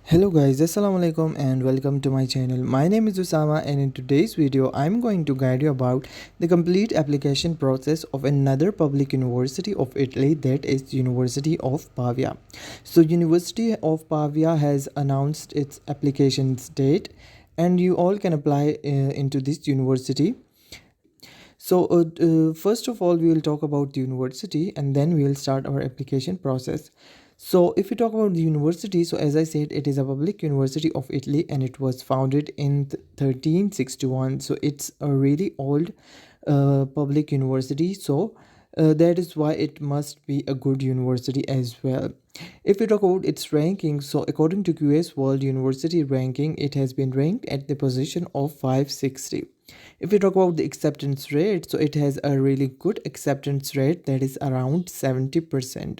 Hello guys, assalamu alaikum and welcome to my channel. My name is Usama and in today's video I'm going to guide you about the complete application process of another public university of Italy, that is University of Pavia. So University of Pavia has announced its applications date and you all can apply into this university. First of all, we will talk about the university and then we will start our application process. So, if we talk about the university, so as I said, it is a public university of Italy and it was founded in 1361. So, it's a really old public university. That is why it must be a good university as well. If we talk about its ranking, so according to QS World University Ranking, it has been ranked at the position of 560. If we talk about the acceptance rate, so it has a really good acceptance rate, that is around 70%.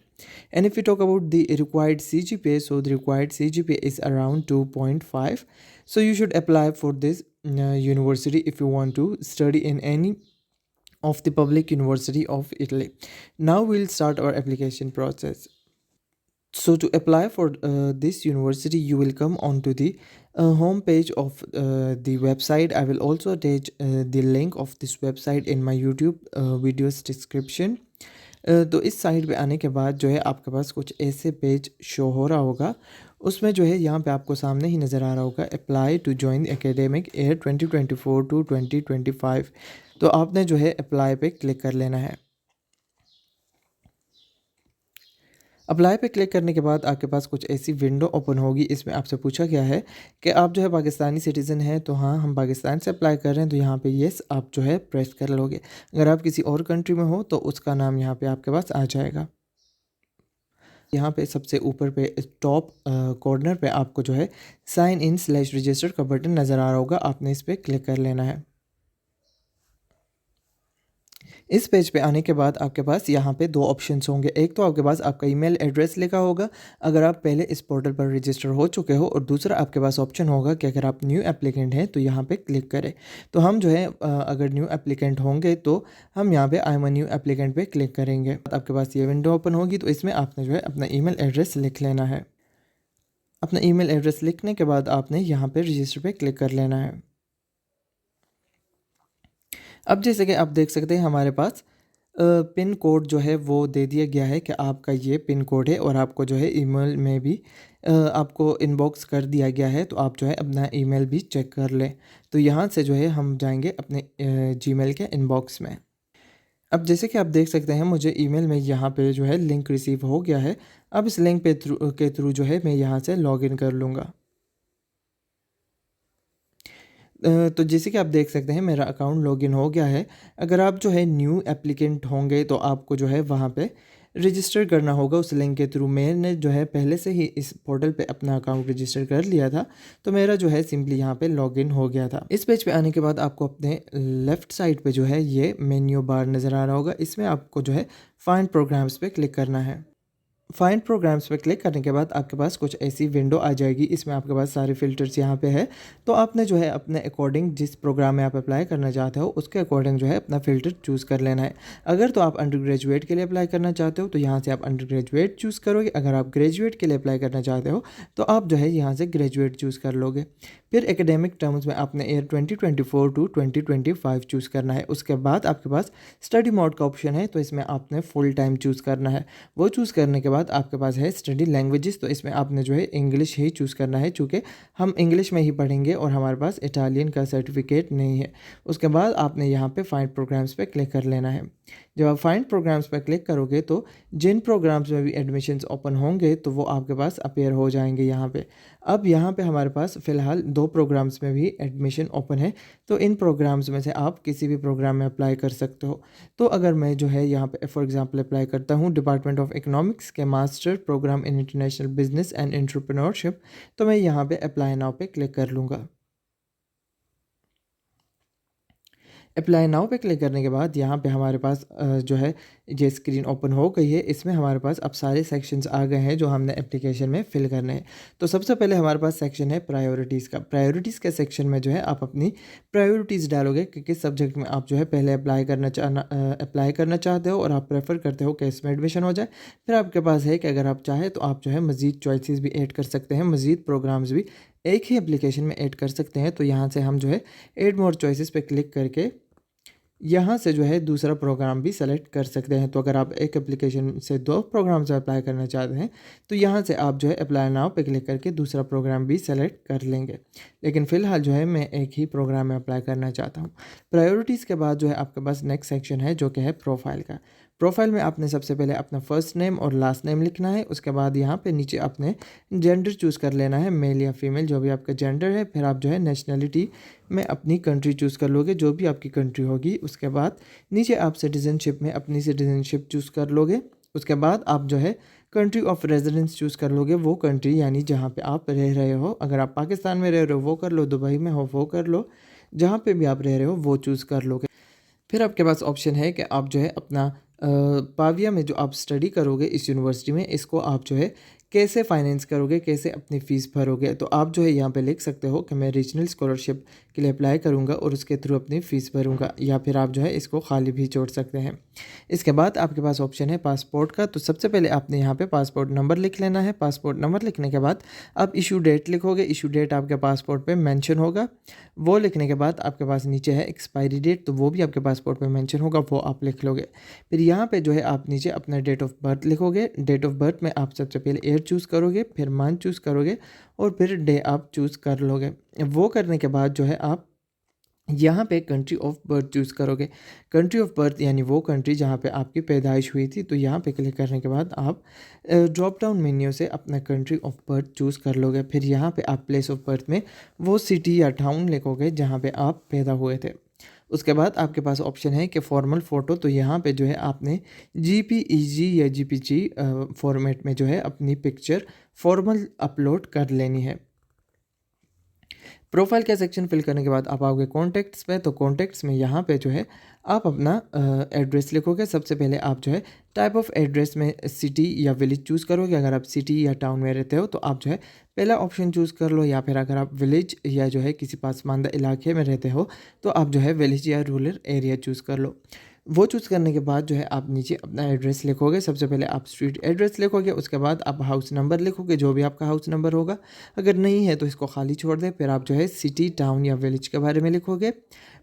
And if we talk about the required CGPA, so the required CGPA is around 2.5. So you should apply for this university if you want to study in any of the public university of Italy. Now we'll start our application process. So to apply for this university, you will come onto the home page of the website. I will also attach the link of this website in my YouTube videos description. तो इस side पे आने के बाद जो है आपके पास कुछ ऐसे पेज शो हो रहा होगा। उसमें जो है यहाँ पे आपको सामने ही नज़र आ रहा होगा apply to join academic year 2024 to 2025। तो आपने जो है अप्लाई पे क्लिक कर लेना है। अप्लाई पे क्लिक करने के बाद आपके पास कुछ ऐसी विंडो ओपन होगी। इसमें आपसे पूछा गया है कि आप जो है पाकिस्तानी सिटीज़न हैं, तो हाँ हम पाकिस्तान से अप्लाई कर रहे हैं, तो यहाँ पे येस आप जो है प्रेस कर लोगे। अगर आप किसी और कंट्री में हो तो उसका नाम यहाँ पे आपके पास आ जाएगा। यहाँ पे सबसे ऊपर पे टॉप कॉर्नर पे आपको जो है साइन इन स्लैश रजिस्टर का बटन नज़र आ रहा होगा, आपने इस पर क्लिक कर लेना है। इस पेज पे आने के बाद आपके पास यहाँ पे दो ऑप्शंस होंगे। एक तो आपके पास आपका ईमेल एड्रेस लिखा होगा अगर आप पहले इस पोर्टल पर रजिस्टर हो चुके हो, और दूसरा आपके पास ऑप्शन होगा कि अगर आप न्यू एप्लीकेंट हैं तो यहाँ पे क्लिक करें। तो हम जो है अगर न्यू एप्लीकेंट होंगे तो हम यहाँ पे I am a new applicant पे क्लिक करेंगे। आपके पास ये विंडो ओपन होगी, तो इसमें आपने जो है अपना ईमेल एड्रेस लिख लेना है। अपना ईमेल एड्रेस लिखने के बाद आपने यहाँ पे रजिस्टर पे क्लिक कर लेना है। अब जैसे कि आप देख सकते हैं हमारे पास पिन कोड जो है वो दे दिया गया है कि आपका ये पिन कोड है, और आपको जो है ईमेल में भी आपको इनबॉक्स कर दिया गया है, तो आप जो है अपना ईमेल भी चेक कर लें। तो यहाँ से जो है हम जाएंगे अपने जीमेल के इनबॉक्स में। अब जैसे कि आप देख सकते हैं मुझे ईमेल में यहाँ पे जो है लिंक रिसीव हो गया है। अब इस लिंक के थ्रू जो है मैं यहाँ से लॉगिन कर लूँगा। तो जैसे कि आप देख सकते हैं मेरा अकाउंट लॉगिन हो गया है। अगर आप जो है न्यू एप्लीकेंट होंगे तो आपको जो है वहाँ पे रजिस्टर करना होगा उस लिंक के थ्रू। मैंने जो है पहले से ही इस पोर्टल पे अपना अकाउंट रजिस्टर कर लिया था, तो मेरा जो है सिंपली यहाँ पे लॉगिन हो गया था। इस पेज पे आने के बाद आपको अपने लेफ़्ट साइड पे जो है ये मेन्यू बार नज़र आ रहा होगा। इसमें आपको जो है फाइंड प्रोग्राम्स पे क्लिक करना है। फाइंड प्रोग्राम्स पे क्लिक करने के बाद आपके पास कुछ ऐसी विंडो आ जाएगी। इसमें आपके पास सारे फ़िल्टर्स यहाँ पे है, तो आपने जो है अपने अकॉर्डिंग जिस प्रोग्राम में आप अप्लाई करना चाहते हो उसके अकॉर्डिंग जो है अपना फ़िल्टर चूज़ कर लेना है। अगर तो आप अंडर ग्रेजुएट के लिए अप्लाई करना चाहते हो तो यहाँ से आप अंडर ग्रेजुएट चूज़ करोगे। अगर आप ग्रेजुएट के लिए अप्लाई करना चाहते हो तो आप जो है यहाँ से ग्रेजुएट चूज़ कर लोगे। फिर एकेडमिक टर्म्स में आपने ईयर 2024 टू 2025 चूज़ करना है। उसके बाद आपके पास स्टडी मोड का ऑप्शन है, तो इसमें आपने फुल टाइम चूज़ करना है। वो चूज़ करने के बाद आपके पास है स्टडी लैंग्वेजेस, तो इसमें आपने जो है इंग्लिश ही चूज़ करना है, चूँकि हम इंग्लिश में ही पढ़ेंगे और हमारे पास इटालियन का सर्टिफिकेट नहीं है। उसके बाद आपने यहाँ पे फाइंड प्रोग्राम्स पे क्लिक कर लेना है। जब आप फाइंड प्रोग्राम्स पर क्लिक करोगे तो जिन प्रोग्राम्स में भी एडमिशन्स ओपन होंगे तो वो आपके पास अपीयर हो जाएंगे यहाँ पे। अब यहाँ पे हमारे पास फ़िलहाल दो प्रोग्राम्स में भी एडमिशन ओपन है, तो इन प्रोग्राम्स में से आप किसी भी प्रोग्राम में अप्लाई कर सकते हो। तो अगर मैं जो है यहाँ पे फॉर एग्जांपल अप्लाई करता हूँ डिपार्टमेंट ऑफ इकोनॉमिक्स के master programme in international business and entrepreneurship, तो मैं यहाँ पे अप्लाई नाउ पे क्लिक कर लूँगा। अप्लाई नाउ पे क्लिक करने के बाद यहाँ पे हमारे पास जो है ये स्क्रीन ओपन हो गई है। इसमें हमारे पास अब सारे सेक्शंस आ गए हैं जो हमने एप्लीकेशन में फ़िल करने हैं। तो सबसे पहले हमारे पास सेक्शन है प्रायोरिटीज़ का। प्रायोरिटीज़ के सेक्शन में जो है आप अपनी प्रायोरिटीज़ डालोगे कि किस सब्जेक्ट में आप जो है पहले अप्लाई करना चाहते हो और आप प्रेफर करते हो कि इसमें एडमिशन हो जाए। फिर आपके पास है कि अगर आप चाहें तो आप जो है मज़ीद चॉइसेस भी ऐड कर सकते हैं, मज़ीद प्रोग्राम्स भी एक ही एप्लीकेशन में ऐड कर सकते हैं। तो यहाँ से हम जो है ऐड मोर चॉइसेस पे क्लिक करके यहाँ से जो है दूसरा प्रोग्राम भी सेलेक्ट कर सकते हैं। तो अगर आप एक एप्लीकेशन से 2 प्रोग्राम से अप्लाई करना चाहते हैं तो यहाँ से आप जो है अप्लाई नाउ पे क्लिक करके दूसरा प्रोग्राम भी सेलेक्ट कर लेंगे। लेकिन फ़िलहाल जो है मैं एक ही प्रोग्राम में अप्लाई करना चाहता हूँ। प्रायोरिटीज़ के बाद जो है आपके पास नेक्स्ट सेक्शन है जो कि है प्रोफाइल का। प्रोफाइल में आपने सबसे पहले अपना फ़र्स्ट नेम और लास्ट नेम लिखना है। उसके बाद यहाँ पे नीचे अपने जेंडर चूज़ कर लेना है, मेल या फीमेल जो भी आपका जेंडर है। फिर आप जो है नेशनलिटी में अपनी कंट्री चूज़ कर लोगे, जो भी आपकी कंट्री होगी। उसके बाद नीचे आप सिटीज़नशिप में अपनी सिटीज़नशिप चूज़ कर लोगे। उसके बाद आप जो है कंट्री ऑफ रेजिडेंस चूज़ कर लोगे, वो कंट्री यानी जहाँ पे आप रह रहे हो। अगर आप पाकिस्तान में रह रहे हो वो कर लो, दुबई में हो वो कर लो, जहाँ पे भी आप रह रहे हो वो चूज़ कर लोगे। फिर आपके पास ऑप्शन है कि आप जो है अपना पाविया में जो आप स्टडी करोगे इस यूनिवर्सिटी में, इसको आप जो है कैसे फाइनेंस करोगे, कैसे अपनी फ़ीस भरोगे। तो आप जो है यहाँ पे लिख सकते हो कि मैं रीजनल स्कॉलरशिप के लिए अप्लाई करूँगा और उसके थ्रू अपनी फ़ीस भरूँगा, या फिर आप जो है इसको खाली भी छोड़ सकते हैं। इसके बाद आपके पास ऑप्शन है पासपोर्ट का। तो सबसे पहले आपने यहाँ पे पासपोर्ट नंबर लिख लेना है। पासपोर्ट नंबर लिखने के बाद आप इशू डेट लिखोगे। इशू डेट आपके पासपोर्ट पे मेंशन होगा। वो लिखने के बाद आपके पास नीचे है एक्सपायरी डेट, तो वो भी आपके पासपोर्ट पे मेंशन होगा, वो आप लिख लोगे। फिर यहाँ पे जो है आप नीचे अपना डेट ऑफ बर्थ लिखोगे। डेट ऑफ बर्थ में आप सबसे पहले ईयर चूज़ करोगे, फिर मंथ चूज़ करोगे और फिर डे आप चूज़ कर लोगे। वो करने के बाद जो है आप यहाँ पे कंट्री ऑफ बर्थ चूज़ करोगे। कंट्री ऑफ बर्थ यानी वो कंट्री जहाँ पे आपकी पैदाइश हुई थी। तो यहाँ पे क्लिक करने के बाद आप ड्रॉप डाउन मेन्यू से अपना कंट्री ऑफ बर्थ चूज़ कर लोगे। फिर यहाँ पे आप प्लेस ऑफ बर्थ में वो सिटी या टाउन लिखोगे जहाँ पे आप पैदा हुए थे। उसके बाद आपके पास ऑप्शन है कि फॉर्मल फ़ोटो। तो यहाँ पे जो है आपने JPEG या JPG फॉर्मेट में जो है अपनी पिक्चर फॉर्मल अपलोड कर लेनी है। प्रोफाइल का सेक्शन फिल करने के बाद आप आओगे कॉन्टैक्ट्स पे। तो कॉन्टैक्ट्स में यहाँ पे जो है आप अपना एड्रेस लिखोगे। सबसे पहले आप जो है टाइप ऑफ एड्रेस में सिटी या विलेज चूज़ करोगे। अगर आप सिटी या टाउन में रहते हो तो आप जो है पहला ऑप्शन चूज़ कर लो, या फिर अगर आप विलेज या जो है किसी पासमानदा इलाके में रहते हो तो आप जो है विलेज या रूरल एरिया चूज़ कर लो। वो चूज़ करने के बाद जो है आप नीचे अपना एड्रेस लिखोगे। सबसे पहले आप स्ट्रीट एड्रेस लिखोगे, उसके बाद आप हाउस नंबर लिखोगे, जो भी आपका हाउस नंबर होगा। अगर नहीं है तो इसको खाली छोड़ दें। फिर आप जो है सिटी, टाउन या विलेज के बारे में लिखोगे।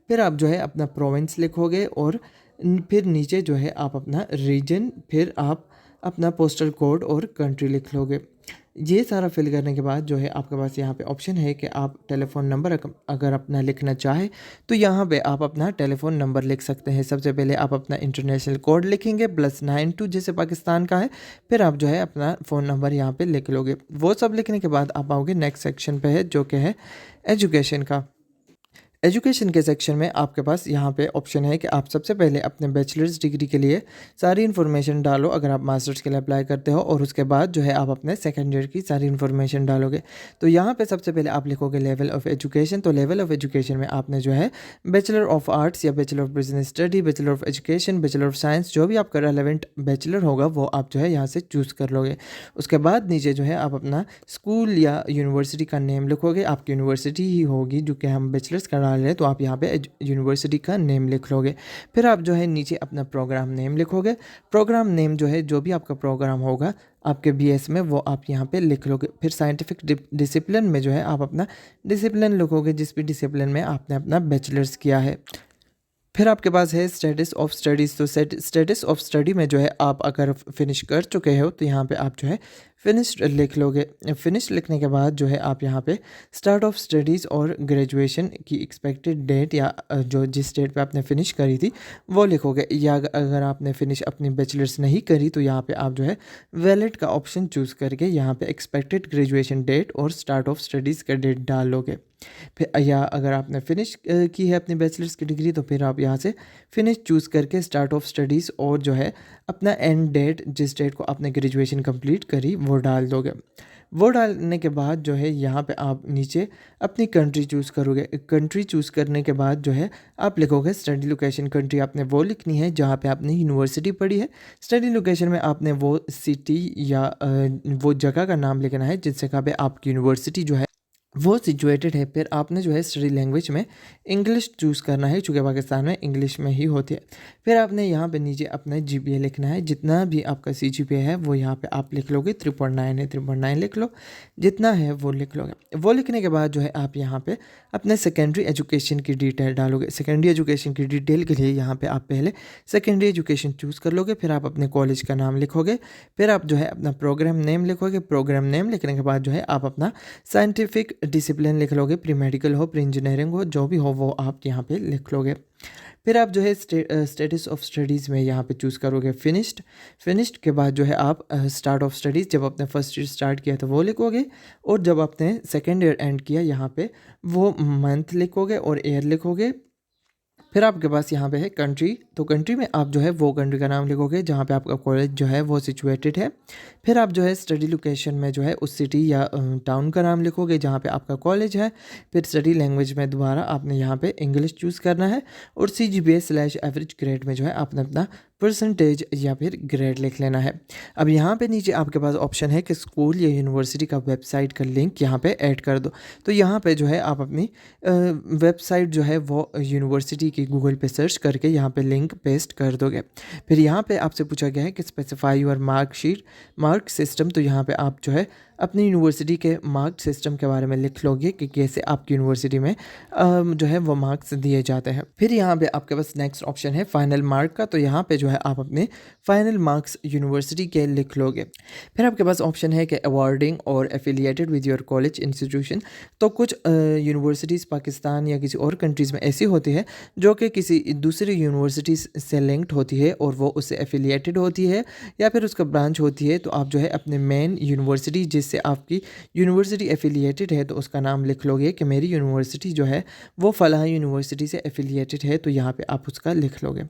फिर आप जो है अपना प्रोविंस लिखोगे और फिर नीचे जो है आप अपना रीजन, फिर आप अपना पोस्टल कोड और कंट्री लिख लोगे। ये सारा फिल करने के बाद जो है आपके पास यहाँ पे ऑप्शन है कि आप टेलीफ़ोन नंबर अगर अपना लिखना चाहे तो यहाँ पे आप अपना टेलीफ़ोन नंबर लिख सकते हैं। सबसे पहले आप अपना इंटरनेशनल कोड लिखेंगे +92 जैसे पाकिस्तान का है। फिर आप जो है अपना फ़ोन नंबर यहाँ पे लिख लोगे। वो सब लिखने के बाद आप आओगे नेक्स्ट सेक्शन पे है जो कि है एजुकेशन का। एजुकेशन के सेक्शन में आपके पास यहाँ पे ऑप्शन है कि आप सबसे पहले अपने बैचलर्स डिग्री के लिए सारी इन्फॉर्मेशन डालो अगर आप मास्टर्स के लिए अप्लाई करते हो, और उसके बाद जो है आप अपने सेकेंड ईयर की सारी इन्फॉर्मेशन डालोगे। तो यहाँ पे सबसे पहले आप लिखोगे लेवल ऑफ़ एजुकेशन। तो लेवल ऑफ़ एजुकेशन में आपने जो है बैचलर ऑफ आर्ट्स या bachelor of business study, bachelor of education, bachelor of science, जो भी आपका रेलेवेंट बैचलर होगा वो आप जो है यहाँ से चूज़ कर लोगे। उसके बाद नीचे जो है आप अपना स्कूल या यूनिवर्सिटी का नेम लिखोगे। आपकी यूनिवर्सिटी ही होगी जो कि हम बैचलर्स करा रहे हैं, तो आप यहाँ पे यूनिवर्सिटी का नेम लिख लोगे। फिर आप जो है नीचे अपना प्रोग्राम नेम लिखोगे। प्रोग्राम नेम जो है जो भी आपका प्रोग्राम होगा आपके BS में वो आप यहाँ पे लिख लोगे। फिर साइंटिफिक डिसिप्लिन में जो है आप अपना डिसिप्लिन लिखोगे जिस भी डिसिप्लिन में आपने अपना बैचलर्स किया है। फिर आपके पास है स्टेटस ऑफ स्टडीज़। तो स्टेटस ऑफ स्टडी में जो है आप अगर फिनिश कर चुके हो तो यहाँ पे आप जो है फिनिश्ड लिख लोगे। फिनिश लिखने के बाद जो है आप यहाँ पे स्टार्ट ऑफ स्टडीज़ और ग्रेजुएशन की एक्सपेक्टेड डेट या जो जिस डेट पे आपने फ़िनिश करी थी वो लिखोगे। या अगर आपने फ़िनिश अपनी बैचलर्स नहीं करी तो यहाँ पे आप जो है वैलिड का ऑप्शन चूज़ करके यहाँ पे एक्सपेक्टेड ग्रेजुएशन डेट और स्टार्ट ऑफ स्टडीज़ का डेट डाल लोगे। फिर या अगर आपने फ़िनिश की है अपनी बैचलर्स की डिग्री तो फिर आप यहाँ से फ़िनिश चूज़ करके स्टार्ट ऑफ स्टडीज़ और जो है अपना एंड डेट जिस डेट को आपने ग्रेजुएशन कंप्लीट करी वो डाल दोगे। वो डालने के बाद जो है यहाँ पे आप नीचे अपनी कंट्री चूज़ करोगे। कंट्री चूज़ करने के बाद जो है आप लिखोगे स्टडी लोकेशन। कंट्री आपने वो लिखनी है जहाँ पे आपने यूनिवर्सिटी पढ़ी है। स्टडी लोकेशन में आपने वो सिटी या वो जगह का नाम लिखना है जिस जगह पे आपकी यूनिवर्सिटी जो है वो सिचुएटेड है। फिर आपने जो है स्टडी लैंग्वेज में इंग्लिश चूज़ करना है, चूँकि पाकिस्तान में इंग्लिश में ही होती है। फिर आपने यहाँ पे नीचे अपना जीपीए लिखना है। जितना भी आपका सीजीपीए है वो यहाँ पे आप लिख लोगे। 3.9 है, 3.9 लिख लो, जितना है वो लिख लोगे। वो लिखने के बाद जो है आप यहाँ पे अपने सेकेंडरी एजुकेशन की डिटेल डालोगे। सेकेंडरी एजुकेशन की डिटेल के लिए यहाँ पे आप पहले सेकेंडरी एजुकेशन चूज़ कर लोगे। फिर आप अपने कॉलेज का नाम लिखोगे। फिर आप जो है अपना प्रोग्राम नेम लिखोगे। प्रोग्राम नेम लिखने के बाद जो है आप अपना साइंटिफिक डिसिप्लिन लिख लोगे। प्री मेडिकल हो, प्री इंजीनियरिंग हो, जो भी हो वो आप यहाँ पे लिख लोगे। फिर आप जो है स्टेटस ऑफ स्टडीज़ में यहाँ पे चूज़ करोगे फिनिश्ड। फिनिश्ड के बाद जो है आप स्टार्ट ऑफ स्टडीज़, जब आपने फर्स्ट ईयर स्टार्ट किया तो वो लिखोगे, और जब आपने सेकेंड ईयर एंड किया यहाँ पे वो मंथ लिखोगे और ईयर लिखोगे। फिर आपके पास यहाँ पे है कंट्री, तो कंट्री में आप जो है वो कंट्री का नाम लिखोगे जहाँ पे आपका कॉलेज जो है वो सिचुएटेड है। फिर आप जो है स्टडी लोकेशन में जो है उस सिटी या टाउन का नाम लिखोगे जहाँ पे आपका कॉलेज है। फिर स्टडी लैंग्वेज में दोबारा आपने यहाँ पे इंग्लिश चूज़ करना है, और CGPA/एवरेज ग्रेड में जो है आपने अपना परसेंटेज या फिर ग्रेड लिख लेना है। अब यहाँ पे नीचे आपके पास ऑप्शन है कि स्कूल या यूनिवर्सिटी का वेबसाइट का लिंक यहाँ पे ऐड कर दो। तो यहाँ पे जो है आप अपनी वेबसाइट जो है वो यूनिवर्सिटी की गूगल पे सर्च करके यहाँ पे लिंक पेस्ट कर दोगे। फिर यहाँ पे आपसे पूछा गया है कि स्पेसिफाई योर मार्क सिस्टम। तो यहाँ पे आप जो है अपनी यूनिवर्सिटी के मार्क सिस्टम के बारे में लिख लोगे कि कैसे आपकी यूनिवर्सिटी में जो है वो मार्क्स दिए जाते हैं। फिर यहाँ पे आपके पास नेक्स्ट ऑप्शन है फाइनल मार्क का। तो यहाँ पे जो है आप अपने फाइनल मार्क्स यूनिवर्सिटी के लिख लोगे। फिर आपके पास ऑप्शन है कि अवॉर्डिंग और affiliated with your college institution. तो कुछ यूनिवर्सिटीज़ पाकिस्तान या किसी और कंट्रीज़ में ऐसी होती है जो कि किसी दूसरी यूनिवर्सिटी से लिंक्ड होती है और वो उससे एफिलिएटेड होती है या फिर उसका ब्रांच होती है। तो आप जो है अपने मेन यूनिवर्सिटी जिससे आपकी यूनिवर्सिटी एफिलिएटेड है तो उसका नाम लिख लोगे कि मेरी यूनिवर्सिटी जो है वो फ़लाँ यूनिवर्सिटी से एफिलिएटेड है, तो यहाँ पे आप उसका लिख लोगे।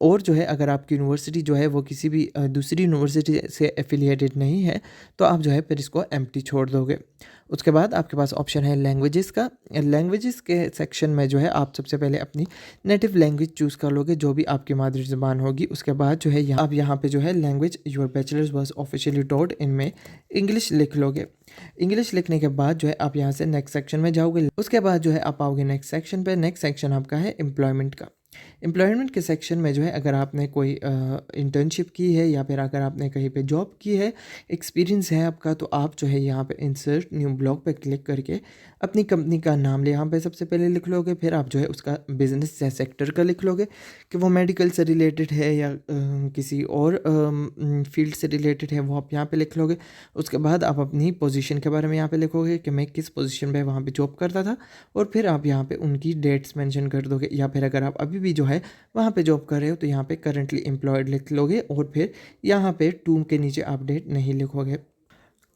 और जो है अगर आपकी यूनिवर्सिटी जो है वो किसी भी दूसरी यूनिवर्सिटी से एफिलिएटेड नहीं है तो आप जो है फिर इसको एम्प्टी छोड़ दोगे। उसके बाद आपके पास ऑप्शन है लैंग्वेजेस का। लैंग्वेजेस के सेक्शन में जो है आप सबसे पहले अपनी नेटिव लैंग्वेज चूज़ कर लोगे जो भी आपकी मादरी ज़बान होगी। उसके बाद जो है आप यहाँ पे जो है language your bachelors was officially taught इनमें इंग्लिश लिख लोगे। इंग्लिश लिखने के बाद जो है आप यहाँ से नेक्स्ट सेक्शन में जाओगे। उसके बाद जो है आप आओगे नेक्स्ट सेक्शन पे। नेक्स्ट सेक्शन आपका है एम्प्लॉयमेंट का। एम्प्लॉयमेंट के सेक्शन में जो है अगर आपने कोई इंटर्नशिप की है या फिर अगर आपने कहीं पे जॉब की है, एक्सपीरियंस है आपका, तो आप जो है यहाँ पे इंसर्ट न्यू ब्लॉग पे क्लिक करके अपनी कंपनी का नाम यहाँ पे सबसे पहले लिख लोगे। फिर आप जो है उसका बिज़नेस या सेक्टर का लिख लोगे कि वो मेडिकल से रिलेटेड है या किसी और फील्ड से रिलेटेड है, वो आप यहाँ पे लिख लोगे। उसके बाद आप अपनी पोजीशन के बारे में यहाँ पे लिखोगे कि मैं किस पोजीशन पे वहाँ पे जॉब करता था, और फिर आप यहाँ पे उनकी डेट्स मेंशन कर दोगे। या फिर अगर आप अभी भी जो है वहाँ पे जॉब कर रहे हो तो यहाँ पे करंटली एम्प्लॉयड लिख लोगे, और फिर यहाँ पे टू के नीचे आप डेट नहीं लिखोगे।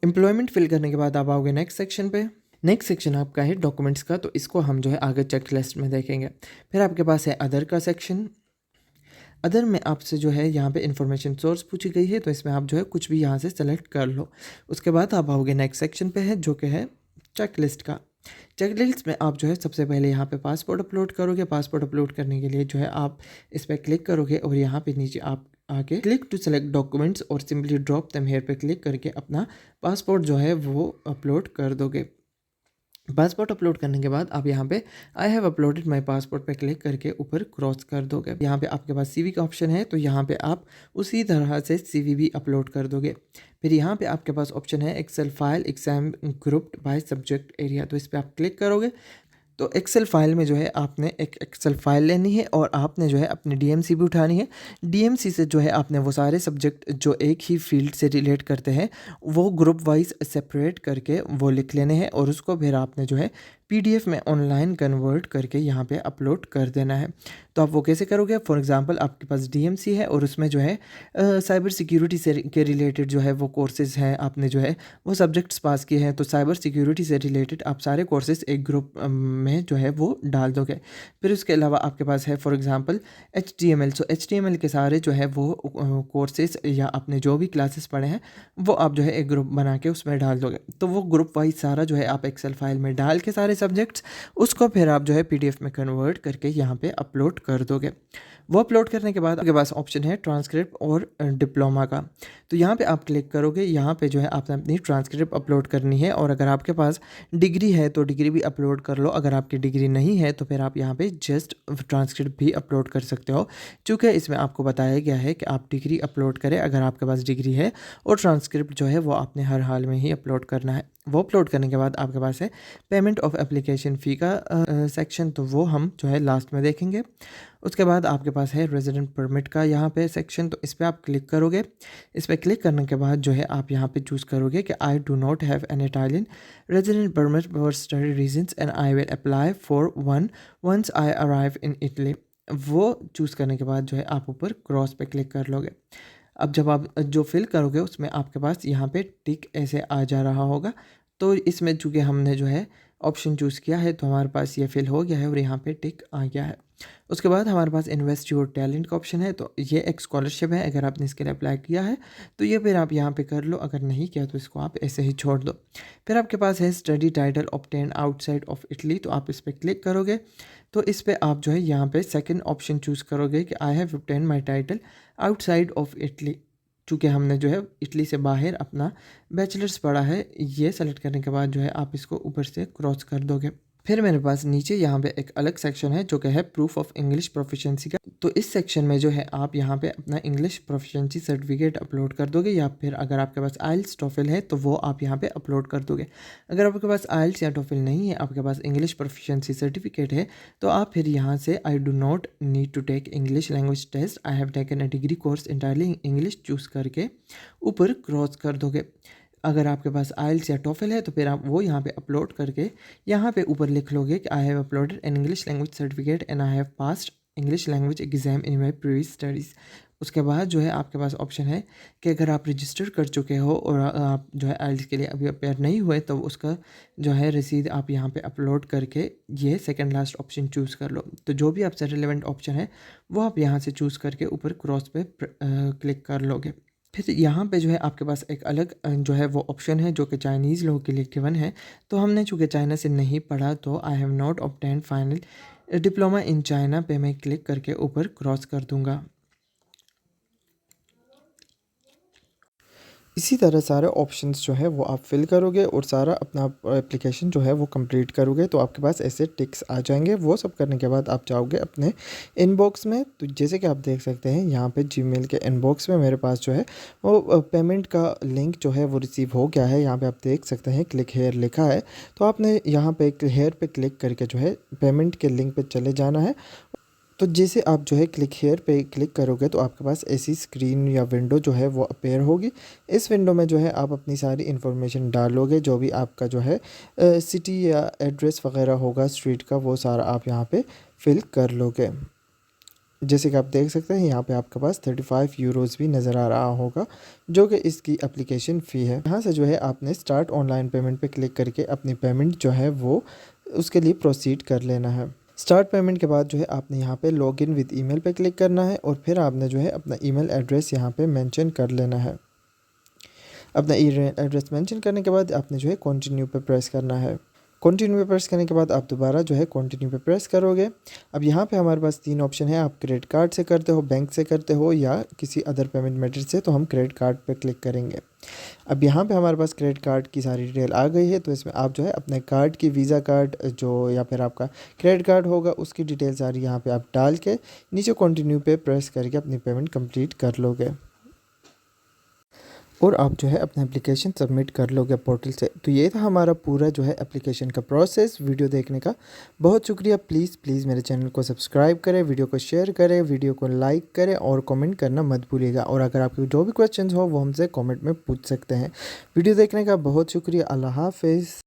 एम्प्लॉयमेंट फिल करने के बाद आप आओगे नेक्स्ट सेक्शन पे। नेक्स्ट सेक्शन आपका है डॉक्यूमेंट्स का, तो इसको हम जो है आगे चेक लिस्ट में देखेंगे। फिर आपके पास है अदर का सेक्शन। अदर में आपसे जो है यहाँ पे इन्फॉर्मेशन सोर्स पूछी गई है, तो इसमें आप जो है कुछ भी यहाँ से सेलेक्ट कर लो। उसके बाद आप आओगे नेक्स्ट सेक्शन पे है जो कि है चेक लिस्ट का। चेक लिस्ट में आप जो है सबसे पहले यहाँ पे पासपोर्ट अपलोड करोगे। पासपोर्ट अपलोड करने के लिए जो है आप इस पर क्लिक करोगे और यहाँ पे नीचे आप आके क्लिक टू सेलेक्ट डॉक्यूमेंट्स और सिंपली ड्रॉप देम हियर पे क्लिक करके अपना पासपोर्ट जो है वो अपलोड कर दोगे। पासपोर्ट अपलोड करने के बाद आप यहाँ पे I have uploaded my passport पे क्लिक करके ऊपर क्रॉस कर दोगे। यहाँ पे आपके पास सीवी का ऑप्शन है, तो यहाँ पे आप उसी तरह से सीवी भी अपलोड कर दोगे। फिर यहाँ पे आपके पास ऑप्शन है Excel file exam grouped by subject area, तो इस पर आप क्लिक करोगे। तो एक्सेल फाइल में जो है आपने एक एक्सेल फाइल लेनी है और आपने जो है अपनी डीएमसी भी उठानी है। डीएमसी से जो है आपने वो सारे सब्जेक्ट जो एक ही फील्ड से रिलेट करते हैं वो ग्रुप वाइज सेपरेट करके वो लिख लेने हैं, और उसको फिर आपने जो है पीडीएफ में ऑनलाइन कन्वर्ट करके यहाँ पे अपलोड कर देना है। तो आप वो कैसे करोगे? फॉर एग्जांपल आपके पास डीएमसी है और उसमें जो है साइबर सिक्योरिटी से के रिलेटेड जो है वो कोर्सेज हैं, आपने जो है वो सब्जेक्ट्स पास किए हैं, तो साइबर सिक्योरिटी से रिलेटेड आप सारे कोर्सेज एक ग्रुप में जो है वो डाल दोगे। फिर उसके अलावा आपके पास है for example HTML। So HTML के सारे जो है वो कोर्सेज या आपने जो भी क्लासेस पढ़े हैं वो आप जो है एक ग्रुप बना के उसमें डाल दोगे। तो वो ग्रुप वाइज सारा जो है आप एक्सेल फाइल में डाल के सारे सब्जेक्ट्स उसको फिर आप जो है पीडीएफ में कन्वर्ट करके यहाँ पे अपलोड कर दोगे। वो अपलोड करने के बाद आपके पास ऑप्शन है ट्रांसक्रिप्ट और डिप्लोमा का। तो यहाँ पे आप क्लिक करोगे, यहाँ पे जो है आपने अपनी ट्रांसक्रिप्ट अपलोड करनी है, और अगर आपके पास डिग्री है तो डिग्री भी अपलोड कर लो। अगर आपकी डिग्री नहीं है तो फिर आप यहाँ पे जस्ट ट्रांसक्रिप्ट भी अपलोड कर सकते हो, क्योंकि इसमें आपको बताया गया है कि आप डिग्री अपलोड करें अगर आपके पास डिग्री है, और ट्रांसक्रिप्ट जो है वो आपने हर हाल में ही अपलोड करना है। वो अपलोड करने के बाद आपके पास है पेमेंट ऑफ एप्लीकेशन फ़ी का सेक्शन, तो वो हम जो है लास्ट में देखेंगे। उसके बाद आपके पास है रेजिडेंट परमिट का यहाँ पे सेक्शन, तो इस पर आप क्लिक करोगे। इस पर क्लिक करने के बाद जो है आप यहाँ पे चूज़ करोगे कि I do not have an Italian resident permit for study reasons and I will apply for one once I arrive in Italy. वो चूज़ करने के बाद जो है आप ऊपर क्रॉस पे क्लिक कर लोगे। अब जब आप जो फिल करोगे उसमें आपके पास यहाँ पे टिक ऐसे आ जा रहा होगा। तो इसमें चूँकि हमने जो है ऑप्शन चूज़ किया है तो हमारे पास ये फिल हो गया है और यहाँ पे टिक आ गया है। उसके बाद हमारे पास इन्वेस्ट योर टैलेंट का ऑप्शन है, तो ये एक स्कॉलरशिप है, अगर आपने इसके लिए अप्लाई किया है तो ये फिर आप यहाँ पे कर लो, अगर नहीं किया तो इसको आप ऐसे ही छोड़ दो। फिर आपके पास है study title obtain outside of Italy, तो आप इस पर क्लिक करोगे। तो इस पर आप जो है यहाँ पे सेकंड ऑप्शन चूज़ करोगे कि I have obtain my title outside of Italy, चूँकि हमने जो है इटली से बाहर अपना बैचलर्स पढ़ा है। ये सेलेक्ट करने के बाद जो है आप इसको ऊपर से क्रॉस कर दोगे। फिर मेरे पास नीचे यहाँ पे एक अलग सेक्शन है जो कि है प्रूफ ऑफ इंग्लिश प्रोफिशिएंसी का। तो इस सेक्शन में जो है आप यहाँ पे अपना इंग्लिश प्रोफिशिएंसी सर्टिफिकेट अपलोड कर दोगे, या फिर अगर आपके पास आइल्स टोफिल है तो वो आप यहाँ पे अपलोड कर दोगे। अगर आपके पास आइल्स या टोफिल नहीं है, आपके पास इंग्लिश प्रोफिशिएंसी सर्टिफिकेट है, तो आप फिर यहाँ से I do not need to take English language test, I have taken a degree course entirely English choose करके ऊपर क्रॉस कर दोगे। अगर आपके पास आइल्स या टोफिल है तो फिर आप वो यहाँ पे अपलोड करके यहाँ पे ऊपर लिख लोगे कि I have uploaded an English language certificate and I have passed English language exam in my previous studies. उसके बाद जो है आपके पास ऑप्शन है कि अगर आप रजिस्टर कर चुके हो और आप जो है आइल्स के लिए अभी अपेयर नहीं हुए तो उसका जो है रसीद आप यहाँ पे अपलोड करके ये सेकंड लास्ट ऑप्शन चूज़ कर लो। तो जो भी आपसे रिलेवेंट ऑप्शन है वो आप यहाँ से चूज़ करके ऊपर क्रॉस पे क्लिक कर लोगे। फिर यहाँ पे जो है आपके पास एक अलग जो है वो ऑप्शन है जो कि चाइनीज़ लोगों के लिए गिवन है। तो हमने चूँकि चाइना से नहीं पढ़ा तो I have not obtained final diploma in China पे मैं क्लिक करके ऊपर क्रॉस कर दूँगा। इसी तरह सारे ऑप्शंस जो है वो आप फिल करोगे और सारा अपना एप्लीकेशन जो है वो कंप्लीट करोगे, तो आपके पास ऐसे टिक्स आ जाएंगे। वो सब करने के बाद आप जाओगे अपने इनबॉक्स में। तो जैसे कि आप देख सकते हैं यहाँ पे जीमेल के इनबॉक्स में मेरे पास जो है वो पेमेंट का लिंक जो है वो रिसीव हो गया है। यहाँ पे आप देख सकते हैं क्लिक हेयर लिखा है, तो आपने यहाँ पे हेयर पे क्लिक करके जो है पेमेंट के लिंक पे चले जाना है। तो जैसे आप जो है क्लिक हेयर पे क्लिक करोगे तो आपके पास ऐसी स्क्रीन या विंडो जो है वो अपेयर होगी। इस विंडो में जो है आप अपनी सारी इन्फॉर्मेशन डालोगे, जो भी आपका जो है सिटी या एड्रेस वगैरह होगा स्ट्रीट का, वो सारा आप यहाँ पे फिल कर लोगे। जैसे कि आप देख सकते हैं यहाँ पे आपके पास 35 यूरोज़ भी नज़र आ रहा होगा जो कि इसकी एप्लीकेशन फ़ी है। यहाँ से जो है आपने स्टार्ट ऑनलाइन पेमेंट पे क्लिक करके अपनी पेमेंट जो है वो उसके लिए प्रोसीड कर लेना है। स्टार्ट पेमेंट के बाद जो है आपने यहाँ पे लॉगिन विद ईमेल पे क्लिक करना है और फिर आपने जो है अपना ईमेल एड्रेस यहाँ पे मेंशन कर लेना है। अपना ईमेल एड्रेस मेंशन करने के बाद आपने जो है कंटिन्यू पे प्रेस करना है। कंटिन्यू पे प्रेस करने के बाद आप दोबारा जो है कंटिन्यू पे प्रेस करोगे। अब यहाँ पे हमारे पास 3 ऑप्शन है, आप क्रेडिट कार्ड से करते हो, बैंक से करते हो या किसी अदर पेमेंट मेथड से, तो हम क्रेडिट कार्ड पे क्लिक करेंगे। अब यहाँ पे हमारे पास क्रेडिट कार्ड की सारी डिटेल आ गई है, तो इसमें आप जो है अपने कार्ड की वीज़ा कार्ड जो या फिर आपका क्रेडिट कार्ड होगा उसकी डिटेल सारी यहाँ पे आप डाल के नीचे कंटिन्यू पे प्रेस करके अपनी पेमेंट कंप्लीट कर लोगे और आप जो है अपना एप्लीकेशन सबमिट कर लोगे पोर्टल से। तो ये था हमारा पूरा जो है एप्लीकेशन का प्रोसेस। वीडियो देखने का बहुत शुक्रिया। प्लीज़ मेरे चैनल को सब्सक्राइब करें, वीडियो को शेयर करें, वीडियो को लाइक करें और कमेंट करना मत भूलिएगा। और अगर आपके जो भी क्वेश्चंस हो वो हमसे कमेंट में पूछ सकते हैं। वीडियो देखने का बहुत शुक्रिया। अल्लाह हाफ़िज़।